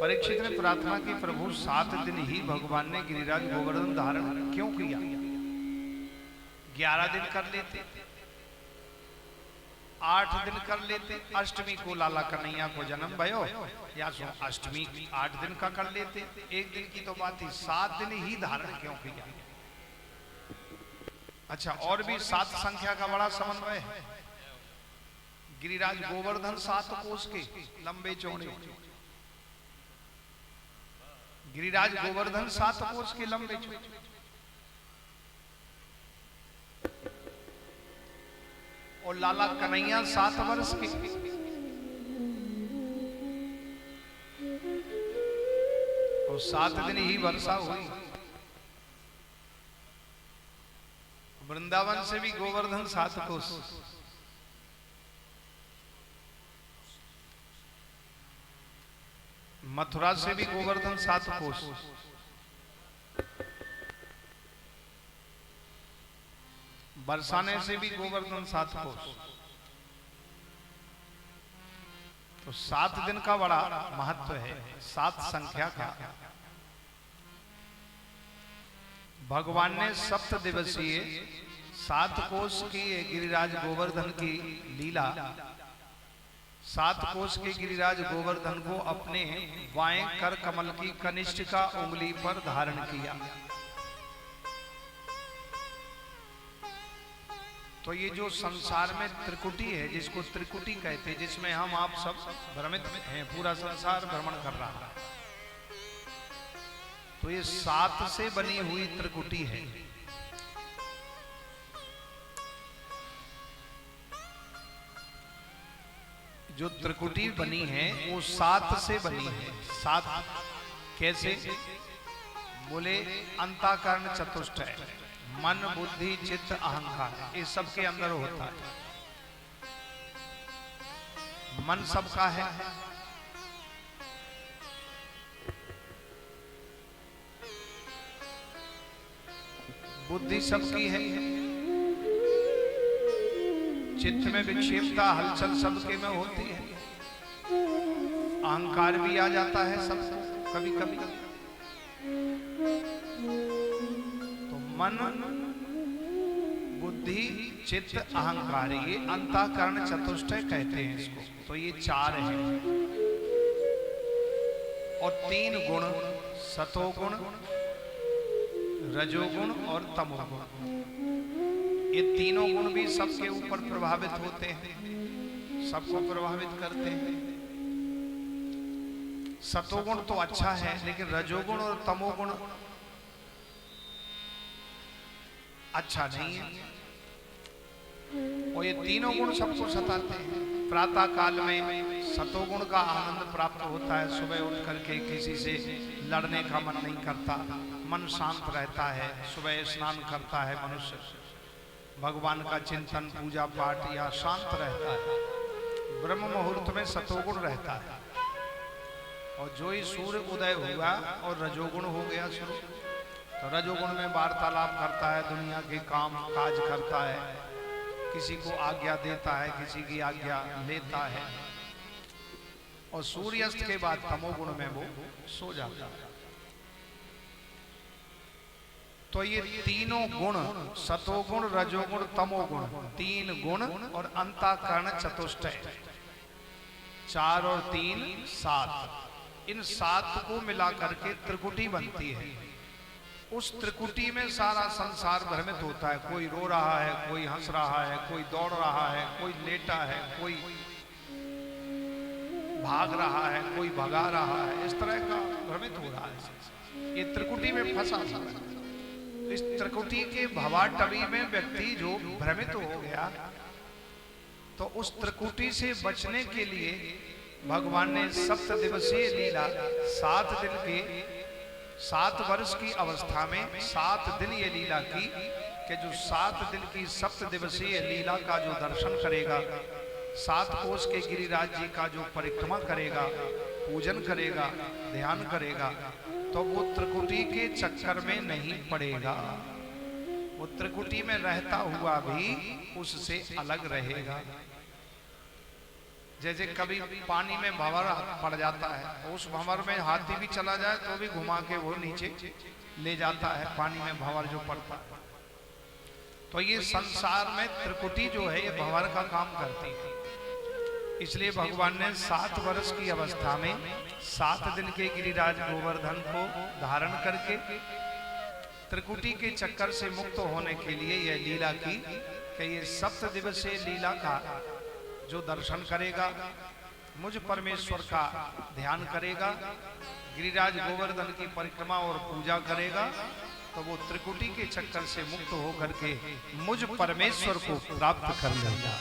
परीक्षित ने प्रार्थना की, प्रभु 7 दिन ही भगवान ने गिरिराज गोवर्धन धारण क्यों किया? 11 दिन कर लेते, 8 दिन कर लेते, अष्टमी को लाला कन्हैया को जन्म भयो, या अष्टमी 8 दिन का कर लेते, एक दिन की तो बात थी, 7 दिन ही धारण क्यों किया? अच्छा, और भी 7 संख्या का बड़ा समन्वय है। गिरिराज गोवर्धन 7 कोस के लंबे चौड़े, गिरिराज गोवर्धन 7 कोस के लंबे चौड़े, और लाला कन्हैया 7 वर्ष के। और 7 दिन ही वर्षा हुई। वृंदावन से भी गोवर्धन 7 कोस, मथुरा से भी गोवर्धन 7 कोस, बरसाने से भी गोवर्धन 7 कोस। तो 7 दिन का बड़ा महत्व है, 7 संख्या का। भगवान ने 7 दिवसीय 7 कोस की गिरिराज गोवर्धन की लीला, 7 कोस के गिरिराज गोवर्धन को अपने बाएं कर कमल की कनिष्ठिका उंगली पर धारण किया। तो ये जो संसार में त्रिकुटी है, जिसको त्रिकुटी कहते हैं, जिसमें हम आप सब भ्रमित हैं, पूरा संसार भ्रमण कर रहा है, तो ये 7 से बनी हुई त्रिकुटी है। जो त्रिकुटी बनी है वो 7 से बनी है। 7 कैसे? बोले अंतःकरण चतुष्टय, मन बुद्धि चित्त अहंकार, ये सबके अंदर होता है। मन सबका है, बुद्धि सबकी है, चित्त में विक्षेपता हलचल सबके में होती है, अहंकार भी आ जाता है सबको कभी कभी। तो मन बुद्धि चित्त अहंकार, ये अंतःकरण चतुष्टय कहते हैं इसको। तो ये 4 हैं, और 3 गुण, सतोगुण, रजोगुण और तमोगुण, ये तीनों गुण भी सबके ऊपर प्रभावित होते हैं, सबको प्रभावित करते हैं। सतोगुण तो अच्छा है, लेकिन रजोगुण और तमोगुण अच्छा नहीं है, और ये तीनों गुण सबको सताते हैं। प्रातः काल में सतोगुण का आनंद प्राप्त होता है, सुबह उठ करके किसी से लड़ने का मन नहीं करता, मन शांत रहता है, सुबह स्नान करता है मनुष्य, भगवान का चिंतन पूजा पाठ या शांत रहता है, ब्रह्म मुहूर्त में सतोगुण रहता है। और जो ही सूर्य उदय हुआ और रजोगुण हो गया शुरू, तो रजोगुण में वार्तालाप करता है, दुनिया के काम काज करता है, किसी को आज्ञा देता है, किसी की आज्ञा लेता है, और सूर्यास्त के बाद तमोगुण में वो सो जाता है। तो ये तीनों गुण, सतोगुण रजोगुण तमोगुण, 3 गुण और अंतःकरण चतुष्टय, 4 और 3 7, इन 7 को मिला करके त्रिकुटी बनती है। उस त्रिकुटी में सारा संसार भ्रमित होता है, कोई रो रहा है, कोई हंस रहा है, कोई दौड़ रहा है, कोई लेटा है, कोई भाग रहा है, कोई भगा रहा है, इस तरह का भ्रमित हो रहा है। ये त्रिकुटी में फंसा हुआ है। इस त्रिकुटी के भवाटवी में व्यक्ति जो भ्रमित हो गया, तो उस त्रिकुटी से बचने के लिए भगवान ने 7 दिवसीय लीला, 7 दिन के 7 वर्ष की अवस्था में 7 दिन ये लीला की, कि जो 7 दिन की 7 दिवसीय लीला का जो दर्शन करेगा, 7 कोस के गिरिराज जी का जो परिक्रमा करेगा, पूजन करेगा, ध्यान करेगा, तो वो त्रिकुटी के चक्कर में नहीं पड़ेगा, वो त्रिकुटी में रहता हुआ भी उससे अलग रहेगा। जैसे कभी पानी में भंवर पड़ जाता है, उस भंवर में हाथी भी चला जाए तो भी घुमा के वो नीचे ले जाता है, पानी में भंवर जो पड़ता है। तो ये संसार में त्रिकुटी जो है ये भंवर का काम करती है। इसलिए भगवान ने 7 वर्ष की अवस्था में 7 दिन के गिरिराज गोवर्धन को धारण करके त्रिकुटी के चक्कर से मुक्त होने के लिए यह लीला की कि ये 7 दिवसीय लीला का जो दर्शन करेगा, मुझ परमेश्वर का ध्यान करेगा, गिरिराज गोवर्धन की परिक्रमा और पूजा करेगा, तो वो त्रिकुटी के चक्कर से मुक्त होकर के मुझ परमेश्वर को प्राप्त कर लेगा।